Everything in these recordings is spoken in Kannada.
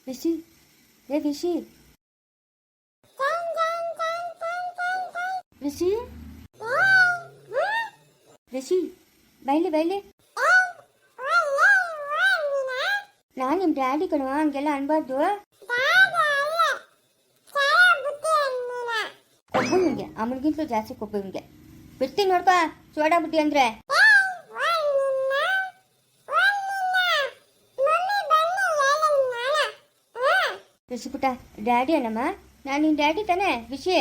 ವಿಶಿ, ಏ ವಿಶಿ, ವಿಶಿ, ವಿಶಿ, ಬೈಲಿ ಬೈಲಿ. ನಾನು ನಿಮ್ಮ ಡ್ಯಾಡಿ ಕಣೋ, ಹಂಗೆಲ್ಲ ಅನ್ಬಾರ್ದು. ಕೊಬ್ಬು ನಿಮಗೆ, ಅಮ್ಮನಿಗಿಂತಲೂ ಜಾಸ್ತಿ ಕೊಬ್ಬು ನಿಮಗೆ. ಬಿಡ್ತೀನಿ ನೋಡ್ಪಾ ಸೋಡಾ ಬುದ್ಧಿ ಅಂದ್ರೆ. ವಿಶಿ ಪುಟ್ಟ, ಡ್ಯಾಡಿ ಅನ್ನಮ್ಮ, ನಾನು ನಿನ್ನ ಡ್ಯಾಡಿ ತಾನೇ ವಿಶಿ.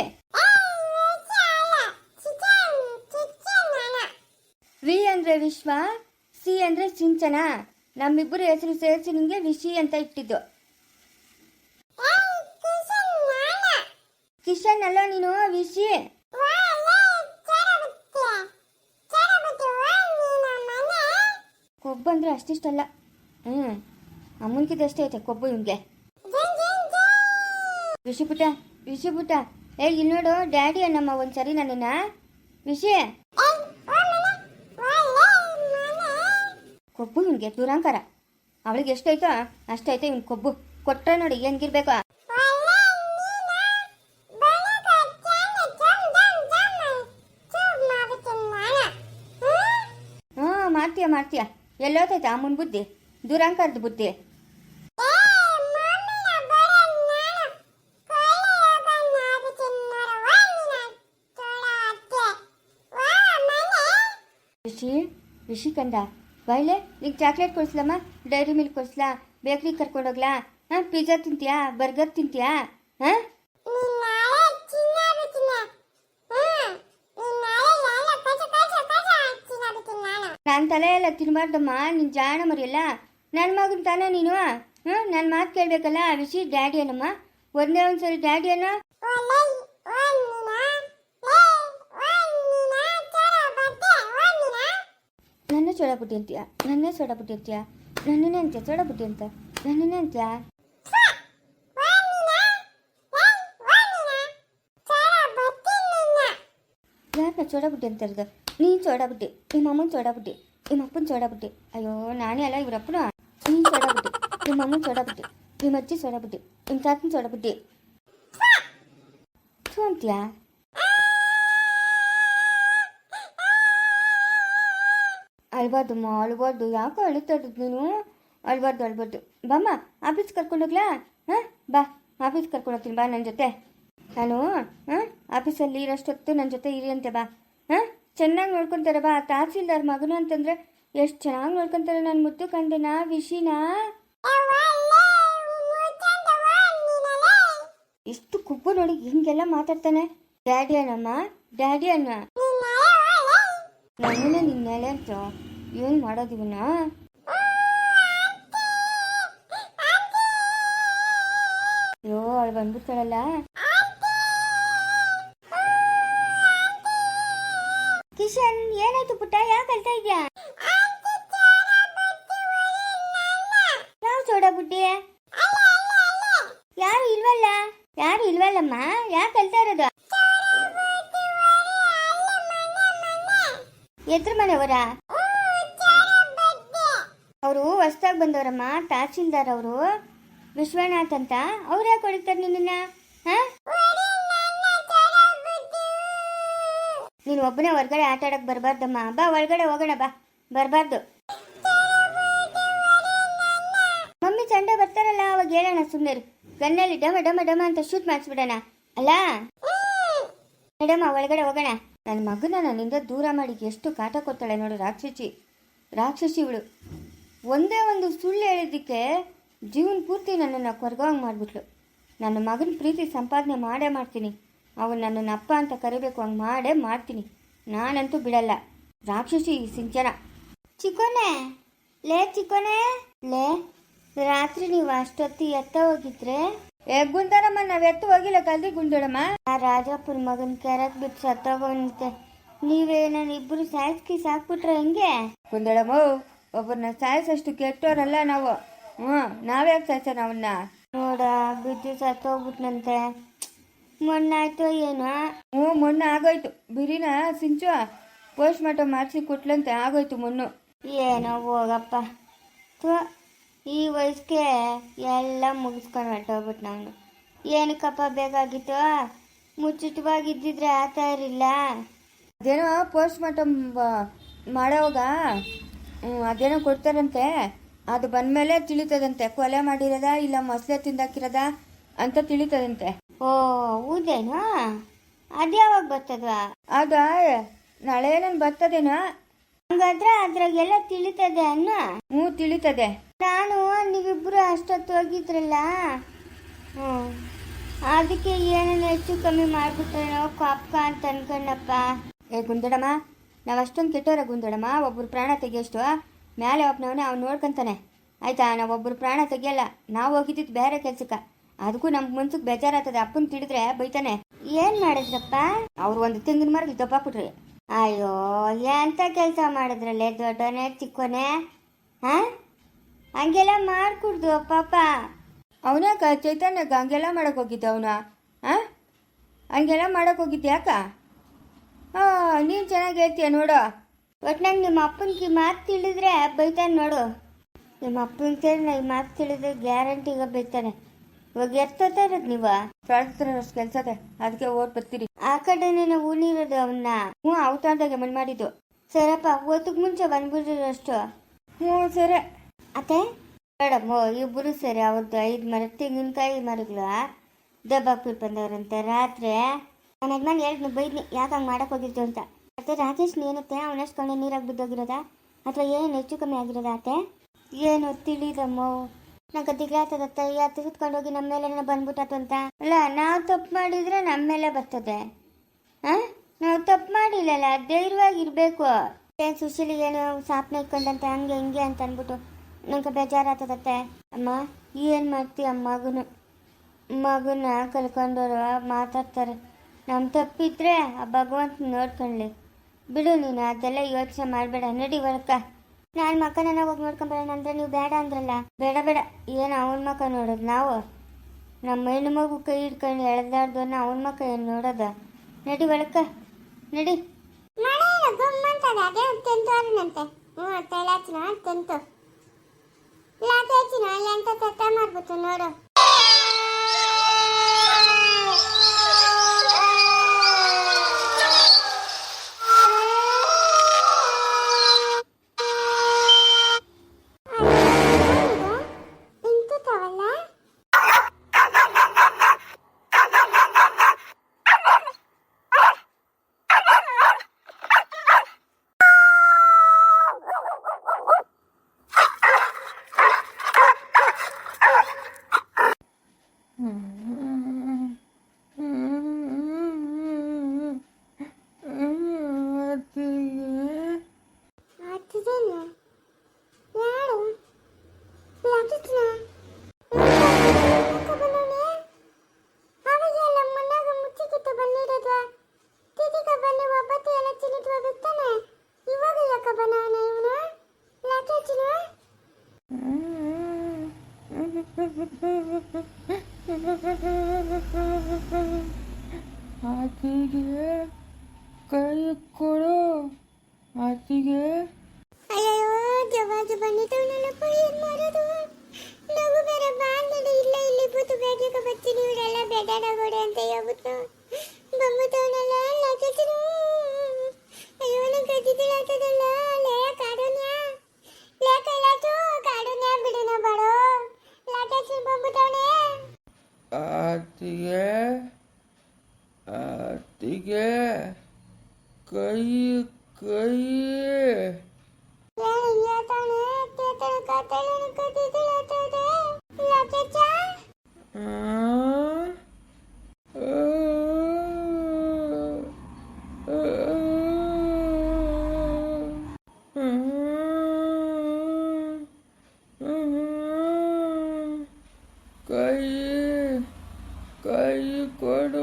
ವಿ ಅಂದ್ರೆ ವಿಶ್ವ, ಸಿ ಅಂದ್ರೆ ಸಿಂಚನ. ನಮ್ಮಿಬ್ಬರು ಹೆಸರು ಸೇರಿಸಿ ನಿಮಗೆ ವಿಶಿ ಅಂತ ಇಟ್ಟಿದ್ದು. ಕಿಶನ್ ಅಲ್ಲ ನೀನು, ವಿಶಿ. ಕೊಬ್ಬು ಅಂದ್ರೆ ಅಷ್ಟಿಷ್ಟಲ್ಲ. ಅಮ್ಮನ್ಕಿದ ಅಷ್ಟೇ ಐತೆ ಕೊಬ್ಬು ನಿಮ್ಗೆ. ವಿಶಿ ಪುಟ್ಟ, ವಿಶಿ ಪುಟ್ಟ, ಏ ಇಲ್ಲಿ ನೋಡು, ಡ್ಯಾಡಿ ಅನ್ನಮ್ಮ ಒಂದ್ಸರಿ ನನ್ನನ್ನ. ವಿಶಿ, ಕೊಬ್ಬು ನಿಮ್ಗೆ ದುರಂಕಾರ. ಅವಳಿಗೆ ಎಷ್ಟೈತೋ ಅಷ್ಟೈತೆ ಇವ್ನ ಕೊಬ್ಬು. ಕೊಟ್ರೆ ನೋಡಿ ಹೆಂಗಿರ್ಬೇಕು. ಮಾಡ್ತೀಯ ಮಾಡ್ತೀಯ, ಎಲ್ಲೋತೈತೆ ಅಮ್ಮನ ಬುದ್ಧಿ, ದುರಂಕಾರದ ಬುದ್ಧಿ. ವಿಶಿ, ವಿಶಿ ಕಂದ, ಬೈಲೆ ನಿಂಗೆ ಚಾಕ್ಲೇಟ್ ಕೊಡಿಸ್ಲಮ್ಮ, ಡೈರಿ ಮಿಲ್ಕ್ ಕೊಡಿಸ್ಲಾ, ಬೇಕ್ರಿಗೆ ಕರ್ಕೊಂಡೋಗ್ಲಾ? ಪಿಜ್ಜಾ ತಿಂತೀಯಾ, ಬರ್ಗರ್ ತಿಂತೀಯಾ? ನನ್ನ ತಲೆ ಎಲ್ಲ ತಿನ್ಬಾರ್ದಮ್ಮ, ನಿನ್ ಜಾಣ ಮರಿಯಲ್ಲ. ನನ್ನ ಮಗನ ತಾನೇ ನೀನು. ನನ್ನ ಮಾತು ಕೇಳಬೇಕಲ್ಲ. ವಿಶಿ ಡ್ಯಾಡಿ ಅನ್ನಮ್ಮ, ಒಂದೇ ಒಂದ್ಸರಿ ಡ್ಯಾಡಿ ಅನ್ನ. ನನ್ನ ಸೋಡಾಬುಟ್ಟಿ ಅಂತೀಯ, ನನ್ನೇ ಸೋಡಾಬುಟ್ಟಿ ಅಂತೀಯ, ನನ್ನನ್ನೇ ಅಂತೀಯ ಸೋಡಾಬುಟ್ಟಿ ಅಂತ, ನನ್ನನ್ನೇ ಅಂತೀಯ. ಯಾರನ್ನ ಸೋಡಾಬುಟ್ಟಿ ಅಂತ ಇರೋದು? ನೀನು ಸೋಡಾಬುಟ್ಟಿ, ನಿಮ್ಮ ಅಮ್ಮನ ಸೋಡಾಬುಟ್ಟಿ, ನಿಮ್ಮ ಅಪ್ಪನ ಸೋಡಾಬುಟ್ಟಿ. ಅಯ್ಯೋ ನಾನೇ ಅಲ್ಲ ಇವರಪ್ಪನ. ನೀನು ಸೋಡಾಬುಟ್ಟಿ, ನಿಮ್ಮ ಅಮ್ಮನ ಸೋಡಾಬುಟ್ಟಿ, ನಿಮ್ಮ ಅಜ್ಜಿ ಸೋಡಾಬುಟ್ಟಿ, ನಿಮ್ಮ ತಾತನ ಸೋಡಾಬುಟ್ಟಿ. ಥೂ ಅಂತೀಯ? ಅಳ್ಬಾರ್ದಮ್ಮ, ಅಳ್ಬಾರ್ದು. ಯಾಕೋ ಅಳುತ್ತಾ ಇರೋದು ನೀನು? ಅಳ್ಬಾರ್ದು ಅಳ್ಬಾರ್ದು. ಬಾಮ್ಮ ಆಫೀಸ್ ಕರ್ಕೊಂಡೋಗ್ಲಾ? ಬಾ ಆಫೀಸ್ ಕರ್ಕೊಂಡೋಗ್ತೀನಿ, ಬಾ ನನ್ನ ಜೊತೆ. ನಾನು ಆಫೀಸಲ್ಲಿ ಇರೋಷ್ಟೊತ್ತು ನನ್ನ ಜೊತೆ ಇರಿ ಅಂತೆ, ಬಾ. ಚೆನ್ನಾಗಿ ನೋಡ್ಕೊತಾರೆ, ಬಾ. ತಹಸೀಲ್ದಾರ್ ಮಗನು ಅಂತಂದ್ರೆ ಎಷ್ಟು ಚೆನ್ನಾಗಿ ನೋಡ್ಕೊತಾರೆ. ನಾನು ಮುದ್ದು ಕಂಡೆನಾ ವಿಶಿನಾ? ಇಷ್ಟು ಕುಬ್ಬು ನೋಡಿ ಹಿಂಗೆಲ್ಲ ಮಾತಾಡ್ತಾನೆ. ಡ್ಯಾಡಿ ಅನ್ನಮ್ಮ, ಡ್ಯಾಡಿ ಅನ್ನ. ನಮ್ಮನೆ ನಿನ್ನೆಲೆ ಅಂತ ಏನು ಮಾಡೋದಿವನ? ಅಯ್ಯೋ ಅವಳು ಬಂದ್ಬಿಡ್ತಾಳಲ್ಲ. ಕಿಶನ್, ಏನಾಯ್ತು ಪುಟ್ಟ, ಯಾಕೆ ಅಳ್ತಾ ಇದ್ಯಾ? ಯಾವ ಸೋಡಾ ಬುಡ್ಡಿ? ಯಾರು ಇಲ್ವಲ್ಲ, ಯಾರು ಇಲ್ವಲ್ಲಮ್ಮ, ಯಾಕೆ ಅಳ್ತಾ ಇರೋದು? ಎದ್ರ ಮನೆಯವರ? ಅವರು ಹೊಸ್ದಾಗಿ ಬಂದವರಮ್ಮ, ತಹಸೀಲ್ದಾರ್ ಅವರು, ವಿಶ್ವನಾಥ್ ಅಂತ. ಅವ್ರು ಯಾಕೆ ಹೊಡಿತಾರೆ ನಿನ್ನ? ನೀನು ಒಬ್ಬನೇ ಹೊರಗಡೆ ಆಟ ಆಡಕ್ಕೆ ಬರಬಾರ್ದಮ್ಮ. ಬಾ ಒಳಗಡೆ ಹೋಗೋಣ, ಬಾ. ಬರಬಾರ್ದು. ಮಮ್ಮಿ ಸಂಡೆ ಬರ್ತಾರಲ್ಲ, ಅವಾಗ ಹೇಳೋಣ. ಸುಮ್ಮನೆ ಗನ್ನಲ್ಲಿ ಡಮ ಡಮ ಡಮ ಅಂತ ಶೂಟ್ ಮಾಡಿಸ್ಬಿಡೋಣ ಅಲ್ಲ? ಮೇಡಮ್ಮ ಒಳಗಡೆ ಹೋಗೋಣ. ನನ್ನ ಮಗನ ನನ್ನಿಂದ ದೂರ ಮಾಡಿ ಎಷ್ಟು ಕಾಟ ಕೊಡ್ತಾಳೆ ನೋಡು. ರಾಕ್ಷಸಿ, ರಾಕ್ಷಸಿ ಇವಳು. ಒಂದೇ ಒಂದು ಸುಳ್ಳು ಹೇಳಿದ್ದಕ್ಕೆ ಜೀವನ ಪೂರ್ತಿ ನನ್ನನ್ನು ಕೊರ್ಗೋಂಗೆ ಮಾಡಿಬಿಟ್ಲು. ನನ್ನ ಮಗನ ಪ್ರೀತಿ ಸಂಪಾದನೆ ಮಾಡೇ ಮಾಡ್ತೀನಿ. ಅವನು ನನ್ನನ್ನು ಅಪ್ಪ ಅಂತ ಕರಿಬೇಕು, ಹಂಗೆ ಮಾಡೇ ಮಾಡ್ತೀನಿ. ನಾನಂತೂ ಬಿಡಲ್ಲ. ರಾಕ್ಷಸಿ ಸಿಂಚನ. ಚಿಕ್ಕೋನೆ, ಲೇ ಚಿಕ್ಕೋನೆ, ಲೇ ರಾತ್ರಿ ನೀವು ಅಷ್ಟೊತ್ತಿ ಎತ್ತ ಹೋಗಿದ್ರೆ? ಗುಂಡರಮ್ಮ, ನಾವು ಎತ್ತು ಹೋಗಿಲ್ಲ, ಕಲ್ದಿ ಗುಂಡೋಡಮ್ಮ. ಆ ರಾಜಪ್ಪನ ಮಗನ ಕೆರಕ್ ಬಿಟ್ಟು ಸತ್ತೋಗಂತೆ. ನೀವೇ ನಾನು ಇಬ್ಬರು ಸಾಯಿಸ್ಕಿ ಸಾಕ್ಬಿಟ್ರೆ ಹೆಂಗೆ? ಗುಂಡಳಮ್ಮ, ಒಬ್ಬರನ್ನ ಸಾಯಿಸಷ್ಟು ಕೆಟ್ಟೋರಲ್ಲ ನಾವು. ನಾವ್ಯಾಕೆ ಸಾಯ್ಸೋಣ ಅವನ್ನ? ನೋಡ, ಬಿದ್ದು ಸತ್ತೋಗ್ಬಿಟ್ನಂತೆ. ಮೊನ್ನಾಯ್ತು ಏನೋ? ಮೊನ್ನೆ ಆಗೋಯ್ತು. ಬಿರಿನ ಸಿಂಚು ಪೋಸ್ಟ್ ಮಾರ್ಟಮ್ ಮಾಡಿಸಿ ಕೊಟ್ಲಂತೆ, ಆಗೋಯ್ತು ಮೊನ್ನು. ಏನೋ ಹೋಗಪ್ಪ. ಈ ವಯಸ್ಸಿಗೆ ಎಲ್ಲ ಮುಗಿಸ್ಕೊಂಡು ಹೊರಟೋಗ್ಬಿಟ್ಟು ನಾನು. ಏನಕ್ಕಪ್ಪ ಬೇಕಾಗಿತ್ತು? ಮುಚ್ಚಿಟ್ಟವಾಗಿದ್ದಿದ್ರೆ ಆತ ಇರಲಿಲ್ಲ. ಅದೇನೋ ಪೋಸ್ಟ್ ಮಾರ್ಟಮ್ ಮಾಡೋವಾಗ ಅದೇನೋ ಕೊಡ್ತಾರಂತೆ, ಅದು ಬಂದಮೇಲೆ ತಿಳಿತದಂತೆ ಕೊಲೆ ಮಾಡಿರೋದ ಇಲ್ಲ ಮೊಸಳೆ ತಿಂದಾಕಿರೋದ ಅಂತ ತಿಳಿತದಂತೆ. ಓ ಹೌದೇನೋ? ಅದ್ಯಾವಾಗ ಬರ್ತದ? ಆಗ ನಾಳೆ ನಾನು ಬರ್ತದೇನೋ. ಹಂಗಾದ್ರೆ ಅದ್ರಾಗೆಲ್ಲ ತಿಳಿತದೆ ಅನ್ನ. ಹ್ಞೂ ತಿಳಿತದೆ. ನಾನು ನೀವಿಬ್ಬರು ಅಷ್ಟೊತ್ತು ಹೋಗಿದ್ರಲ್ಲ, ಅದಕ್ಕೆ ಏನೇನು ಹೆಚ್ಚು ಕಮ್ಮಿ ಮಾಡಿಬಿಟ್ರೇನೋ ಕಾಪ್ಕ ಅಂತ ಅನ್ಕೊಂಡಪ್ಪ. ಗುಂದಡಮ್ಮ, ನಾವು ಅಷ್ಟೊಂದು ಕೆಟ್ಟೋರ ಗುಂದಡಮ್ಮ. ಒಬ್ಬರು ಪ್ರಾಣ ತೆಗಿಯೋಷ್ಟು ಮೇಲೆ ಒಬ್ಬನವನೇ ಅವ್ನು ನೋಡ್ಕೊಂತಾನೆ ಆಯ್ತಾ. ನಾವು ಒಬ್ಬರು ಪ್ರಾಣ ತೆಗಿಯಲ್ಲ. ನಾವು ಹೋಗಿದ್ದಿದ್ದು ಬೇರೆ ಕೆಲ್ಸಕ್ಕೆ, ಅದಕ್ಕೂ ನಮ್ಮ ಮನ್ಸಿಗೆ ಬೇಜಾರಾಗ್ತದೆ. ಅಪ್ಪನ ತಿಳಿದ್ರೆ ಬೈತಾನೆ. ಏನು ಮಾಡಿದ್ರಪ್ಪ? ಅವ್ರು ಒಂದು ತೆಂಗಿನ ಮರಕ್ಕೆ ದಪ್ಪಾಕ್ಬಿಟ್ರಿ. ಅಯ್ಯೋ ಎಂತ ಕೆಲಸ ಮಾಡಿದ್ರಲ್ಲೇ ದೊಡ್ಡವನೇ ಚಿಕ್ಕೋನೆ? ಹಂಗೆಲ್ಲ ಮಾಡ್ಕೊಡ್ದು ಪಾಪ. ಅವನಾಕ ಚೈತನ್ಯಕ್ಕೆ ಹಂಗೆಲ್ಲ ಮಾಡಕ್ಕೆ ಹೋಗಿದ್ದೆ ಅವನು? ಹಂಗೆಲ್ಲ ಮಾಡಕ್ಕೆ ಹೋಗಿದ್ದೆ ಯಾಕ? ನೀನು ಚೆನ್ನಾಗಿ ಹೇಳ್ತೀಯ ನೋಡು. ಒಟ್ನಾಗ ನಿಮ್ಮ ಅಪ್ಪನಿಗೆ ಮಾತು ತಿಳಿದ್ರೆ ಬೈತಾನೆ ನೋಡು. ನಿಮ್ಮ ಅಪ್ಪನ ಸೇರಿ ಈ ಮಾತು ತಿಳಿದ್ರೆ ಗ್ಯಾರಂಟಿಗ ಬೈತಾನೆ. ಇವಾಗ ಎತ್ತೋತ ಇರೋದು ನೀವು ಕೆಲ್ಸದೆ, ಅದಕ್ಕೆ ಓಟ್ ಬರ್ತೀರಿ. ಆ ಕಡೆನೇ ಉಳಿರೋದು ಅವನ್ನ. ಅವತ್ತಾದಾಗ ಮನ್ ಮಾಡಿದ್ದು. ಸರಪ್ಪ ಹೊತ್ತಿಗೆ ಮುಂಚೆ ಬಂದ್ಬಿಟ್ಟಿರೋಷ್ಟು. ಸರಿ ಅತ್ತೆ ಮೇಡಮ್ ಇಬ್ಬರು ಸರಿ. ಅವ್ರದ್ದು 5 ಮರ ತೆಂಗಿನಕಾಯಿ ಮರಗಳು ದಬ್ಬಾಕ್ಬಿಟ್ಟು ಬಂದವ್ರಂತೆ ರಾತ್ರಿ. ನನ್ನ ಯಜಮಾನ್ ಹೇಳಿದ್ನು ಬೈದ್ನಿ ಯಾಕೆ ಹಂಗೆ ಮಾಡಕ್ಕೆ ಹೋಗಿದ್ದು ಅಂತ. ಮತ್ತೆ ರಾಜೇಶ್ ಏನತ್ತೆ ಅವನಷ್ಟು ಕಣ್ಣೆ ನೀರಾಗಿ ಬಿದ್ದೋಗಿರೋದ ಅಥವಾ ಏನು ಹೆಚ್ಚು ಕಮ್ಮಿ ಆಗಿರೋದ ಅತ್ತೆ? ಏನು ತಿಳಿದಮ್ಮ ನಂಗೆ ದಿಗ್ಲಾತದತ್ತ. ತೆಗೆದುಕೊಂಡು ಹೋಗಿ ನಮ್ಮ ಮೇಲೆ ಬಂದ್ಬಿಟ್ಟತು ಅಂತ. ಅಲ್ಲ ನಾವು ತಪ್ಪು ಮಾಡಿದ್ರೆ ನಮ್ಮ ಮೇಲೆ ಬರ್ತದೆ. ನಾವು ತಪ್ಪು ಮಾಡಿಲ್ಲಲ್ಲ, ಧೈರ್ಯವಾಗಿರ್ಬೇಕು. ಏನು ಸುಶೀಲಿ ಏನು ಸಾಪ್ನ ಇಟ್ಕೊಂಡಂತೆ ಹಂಗೆ ಹಿಂಗೆ ಅಂತ ಅಂದ್ಬಿಟ್ಟು ನಂಗೆ ಬೇಜಾರಾಗ್ತದತ್ತೆ. ಅಮ್ಮ ಏನು ಮಾಡ್ತೀಯ? ಮಗುನ ಕಲ್ಕೊಂಡವ್ರು ಮಾತಾಡ್ತಾರೆ. ನಮ್ಮ ತಪ್ಪಿದ್ರೆ ಆ ಭಗವಂತ ನೋಡ್ಕೊಳ್ಳಿ ಬಿಡು. ನೀನು ಅದೆಲ್ಲ ಯೋಚನೆ ಮಾಡಬೇಡ. ನಡಿ ಹೊರಕ. ನಾನು ಮಕ್ಕನ ಹೋಗಿ ನೋಡ್ಕೊಂಬರೋಣ ಅಂದ್ರೆ ನೀವು ಬೇಡ ಅಂದ್ರಲ್ಲ. ಬೇಡ ಬೇಡ, ಏನು ಅವನ ಮಕ್ಕ ನೋಡೋದು ನಾವು? ನಮ್ಮ ಹೆಣ್ಣು ಮಗು ಕೈ ಹಿಡ್ಕೊಂಡು ಎಳೆದಾಡ್ದನ್ನ ಅವನ ಮಕ್ಕ ಏನು ನೋಡೋದು? ನಡಿ ಒಳಕ ನಡಿ. ಮಾಡ್ಬಿಟ್ಟು ನೋಡು. ಆತಿಗೆ ಕೈ ಕೊಡು. ಆತಿಗೆ ಅಯ್ಯೋ ಜವಾಜು ಬಂದಿದ್ದವನಲ್ಲಪ್ಪ. ಏನು ಮಾಡೋದು? ನಗು ಬೇರೆ ಬಾಂಧಡಿ ಇಲ್ಲ. ಇಲ್ಲಿ ಕೂತು ಬೇಗ ಬರ್ತೀನಿ ಇವರೆಲ್ಲ ಬೇಡಾಡಗೋಡೆ ಅಂತ ಹೇಳ್ಬಿಟ್ಟು ಬಂದ್ಬಿಟ್ಟವನಲ್ಲ ಲಾಕೆಚ್ಚನು. ಅಯ್ಯೋ ನಂಗೆ ಕದ್ದಿದ್ದಳಾಗ್ತದಲ್ಲ. ಲೇ ಕಾಡುನ್ಯ, ಲೇ ಕೈಲಾಚು ಕಾಡುನ್ಯ ಬಿಡೋಣ ಬಾಡೋ. ಲಾಕೆಚ್ಚನು ಬಂದ್ಬಿಟ್ಟವನೇ. ಆತಿಗೆ ಆತಿಗೆ ಕೈ ಕೈ ಕೈ ಕೈ ಕೊಡು.